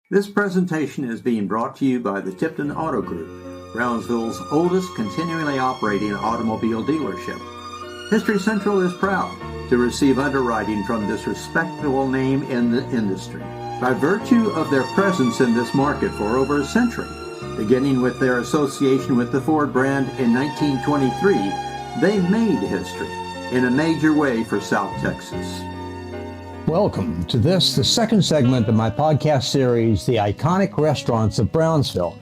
This presentation is being brought to you by the Tipton Auto Group, Brownsville's oldest continually operating automobile dealership. History Central is proud to receive underwriting from this respectable name in the industry. By virtue of their presence in this market for over a century, beginning with their association with the Ford brand in 1923, they made history in a major way for South Texas. Welcome to the second segment of my podcast series, The Iconic Restaurants of Brownsville.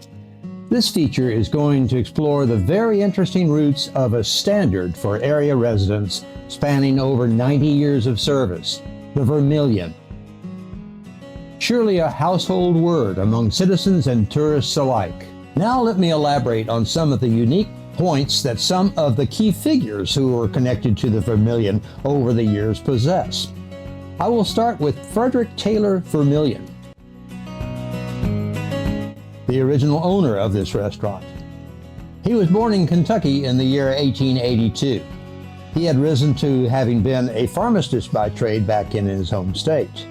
This feature is going to explore the very interesting roots of a standard for area residents spanning over 90 years of service, the Vermillion. Surely a household word among citizens and tourists alike. Now let me elaborate on some of the unique points that some of the key figures who were connected to the Vermillion over the years possess. I will start with Frederick Taylor Vermillion, the original owner of this restaurant. He was born in Kentucky in the year 1882. He had risen to having been a pharmacist by trade back in his home state.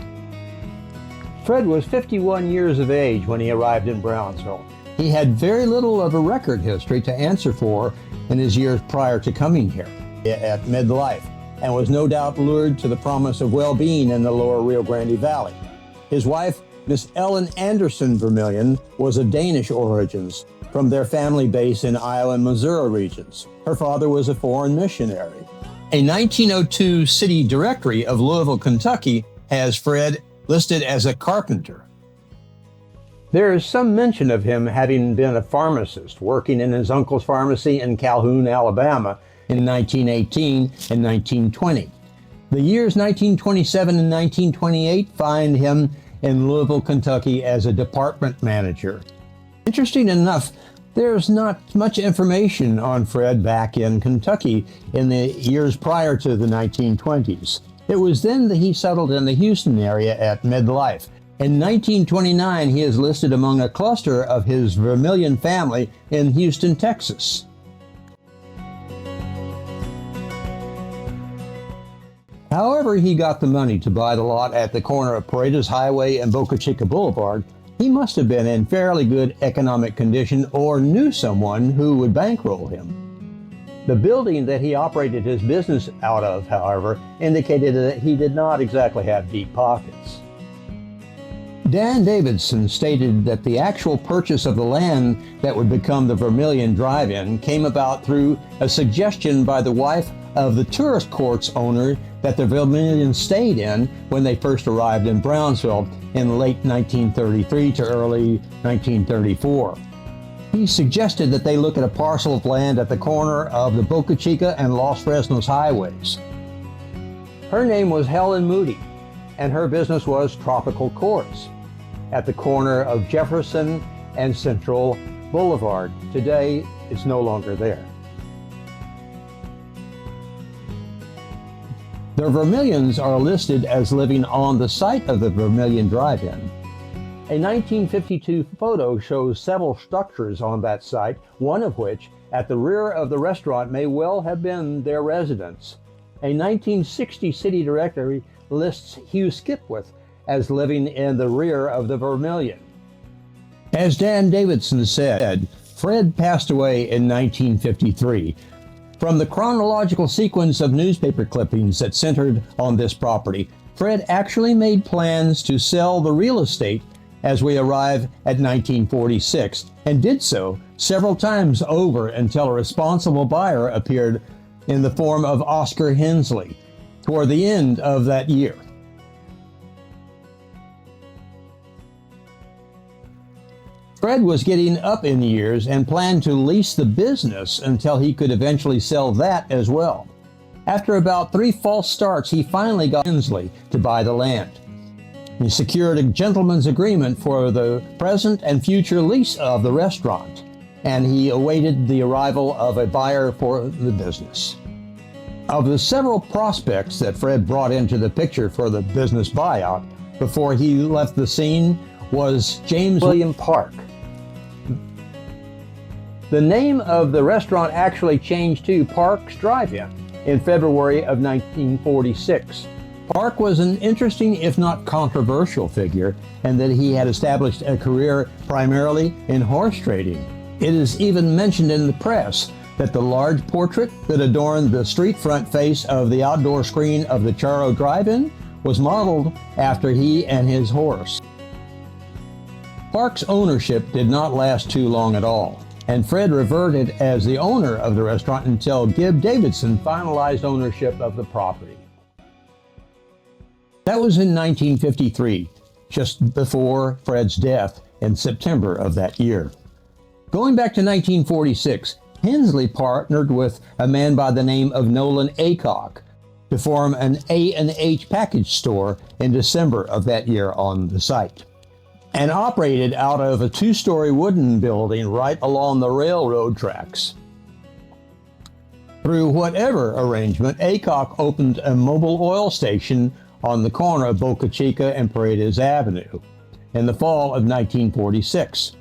Fred was 51 years of age when he arrived in Brownsville. He had very little of a record history to answer for in his years prior to coming here at midlife, and was no doubt lured to the promise of well-being in the lower Rio Grande Valley. His wife, Miss Ellen Anderson Vermillion, was of Danish origins from their family base in Iowa and Missouri regions. Her father was a foreign missionary. A 1902 city directory of Louisville, Kentucky has Fred listed as a carpenter. There is some mention of him having been a pharmacist, working in his uncle's pharmacy in Calhoun, Alabama, in 1918 and 1920. The years 1927 and 1928 find him in Louisville, Kentucky as a department manager. Interesting enough, there's not much information on Fred back in Kentucky in the years prior to the 1920s. It was then that he settled in the Houston area at midlife. In 1929, he is listed among a cluster of his Vermillion family in Houston, Texas. However he got the money to buy the lot at the corner of Paredes Highway and Boca Chica Boulevard, he must have been in fairly good economic condition or knew someone who would bankroll him. The building that he operated his business out of, however, indicated that he did not exactly have deep pockets. Dan Davidson stated that the actual purchase of the land that would become the Vermillion Drive-In came about through a suggestion by the wife of the tourist courts owner that the Vermillion stayed in when they first arrived in Brownsville in late 1933 to early 1934. He suggested that they look at a parcel of land at the corner of the Boca Chica and Los Fresnos highways. Her name was Helen Moody, and her business was Tropical Courts at the corner of Jefferson and Central Boulevard. Today, it's no longer there. The Vermillions are listed as living on the site of the Vermillion Drive-In. A 1952 photo shows several structures on that site, one of which, at the rear of the restaurant, may well have been their residence. A 1960 city directory lists Hugh Skipwith as living in the rear of the Vermillion. As Dan Davidson said, Fred passed away in 1953. From the chronological sequence of newspaper clippings that centered on this property, Fred actually made plans to sell the real estate as we arrive at 1946, and did so several times over until a responsible buyer appeared in the form of Oscar Hensley toward the end of that year. Fred was getting up in years and planned to lease the business until he could eventually sell that as well. After about 3 false starts, he finally got Hensley to buy the land. He secured a gentleman's agreement for the present and future lease of the restaurant, and he awaited the arrival of a buyer for the business. Of the several prospects that Fred brought into the picture for the business buyout before he left the scene was James William Park. The name of the restaurant actually changed to Park's Drive-In in February of 1946. Park was an interesting, if not controversial, figure, and that he had established a career primarily in horse trading. It is even mentioned in the press that the large portrait that adorned the street front face of the outdoor screen of the Charro Drive-In was modeled after he and his horse. Park's ownership did not last too long at all, and Fred reverted as the owner of the restaurant until Gib Davidson finalized ownership of the property. That was in 1953, just before Fred's death in September of that year. Going back to 1946, Hensley partnered with a man by the name of Nolan Aycock to form an A&H package store in December of that year on the site, and operated out of a two-story wooden building right along the railroad tracks. Through whatever arrangement, Aycock opened a mobile oil station on the corner of Boca Chica and Paredes Avenue in the fall of 1946.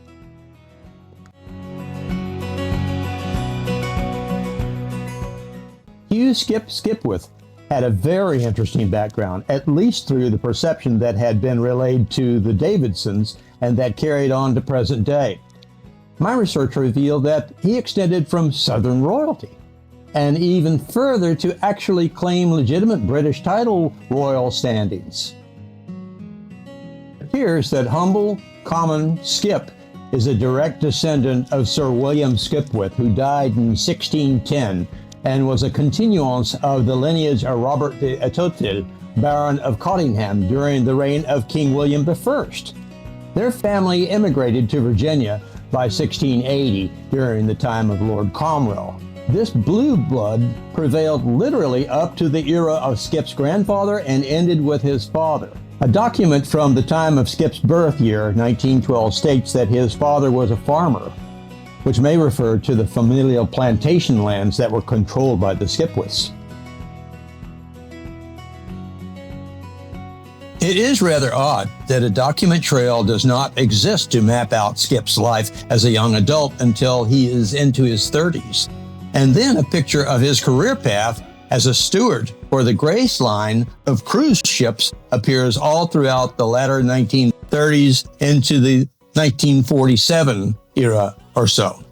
Hugh Skip Skipwith had a very interesting background, at least through the perception that had been relayed to the Davidsons and that carried on to present day. My research revealed that he extended from Southern royalty, and even further to actually claim legitimate British title royal standings. It appears that humble, common Skip is a direct descendant of Sir William Skipwith, who died in 1610 and was a continuance of the lineage of Robert de Etotil, Baron of Cottingham, during the reign of King William I. Their family immigrated to Virginia by 1680 during the time of Lord Cromwell. This blue blood prevailed literally up to the era of Skip's grandfather and ended with his father. A document from the time of Skip's birth year, 1912, states that his father was a farmer, which may refer to the familial plantation lands that were controlled by the Skipwiths. It is rather odd that a document trail does not exist to map out Skip's life as a young adult until he is into his 30s. And then a picture of his career path as a steward for the Grace Line of cruise ships appears all throughout the latter 1930s into the 1947 era or so.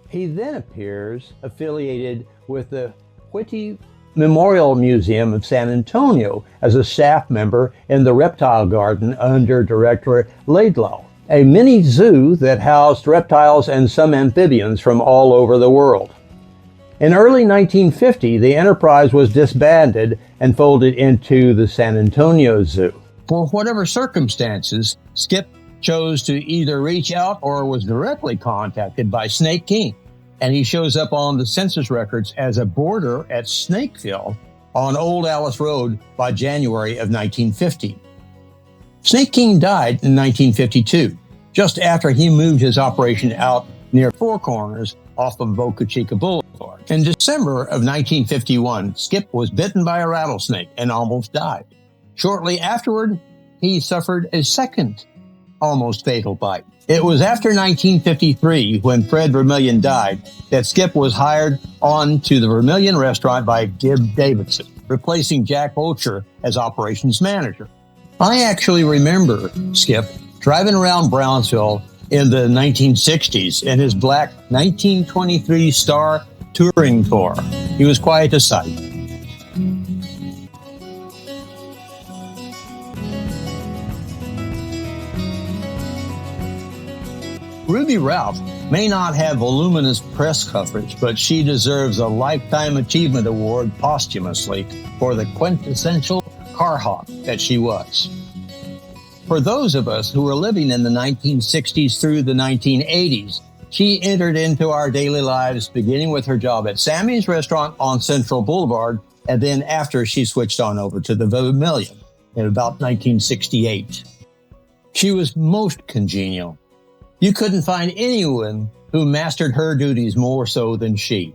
He then appears affiliated with the Whitty Memorial Museum of San Antonio as a staff member in the Reptile Garden under Director Laidlaw, a mini zoo that housed reptiles and some amphibians from all over the world. In early 1950, the enterprise was disbanded and folded into the San Antonio Zoo. For whatever circumstances, Skip chose to either reach out or was directly contacted by Snake King, and he shows up on the census records as a boarder at Snakeville on Old Alice Road by January of 1950. Snake King died in 1952, just after he moved his operation out near Four Corners off of Boca Chica Boulevard. In December of 1951, Skip was bitten by a rattlesnake and almost died. Shortly afterward, he suffered a second almost fatal bite. It was after 1953, when Fred Vermillion died, that Skip was hired on to the Vermillion restaurant by Gib Davidson, replacing Jack Bolcher as operations manager. I actually remember Skip driving around Brownsville in the 1960s in his black 1923 Star touring car. He was quite a sight. Ruby Ralph may not have voluminous press coverage, but she deserves a Lifetime Achievement Award posthumously for the quintessential car hawk that she was. For those of us who were living in the 1960s through the 1980s, she entered into our daily lives beginning with her job at Sammy's restaurant on Central Boulevard, and then after she switched on over to the Vermillion in about 1968. She was most congenial. You couldn't find anyone who mastered her duties more so than she.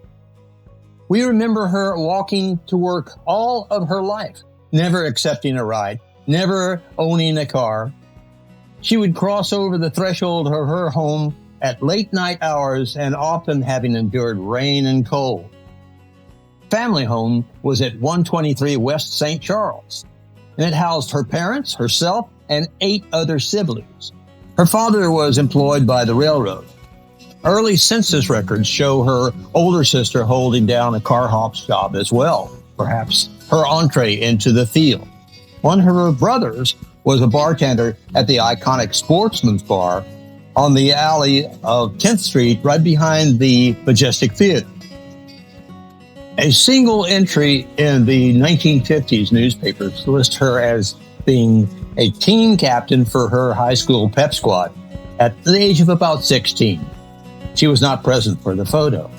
We remember her walking to work all of her life, never accepting a ride, never owning a car. She would cross over the threshold of her home at late night hours and often having endured rain and cold. Family home was at 123 West St. Charles. and it housed her parents, herself, and 8 other siblings. Her father was employed by the railroad. Early census records show her older sister holding down a car hop's job as well, perhaps her entree into the field. One of her brothers was a bartender at the iconic Sportsman's Bar on the alley of 10th Street, right behind the Majestic Theater. A single entry in the 1950s newspapers lists her as being a team captain for her high school pep squad at the age of about 16. She was not present for the photo.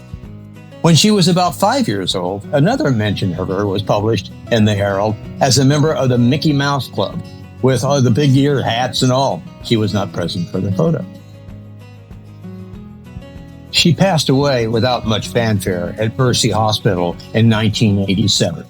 When she was about 5 years old, another mention of her was published in the Herald as a member of the Mickey Mouse Club with all the big ear hats and all. She was not present for the photo. She passed away without much fanfare at Mercy Hospital in 1987.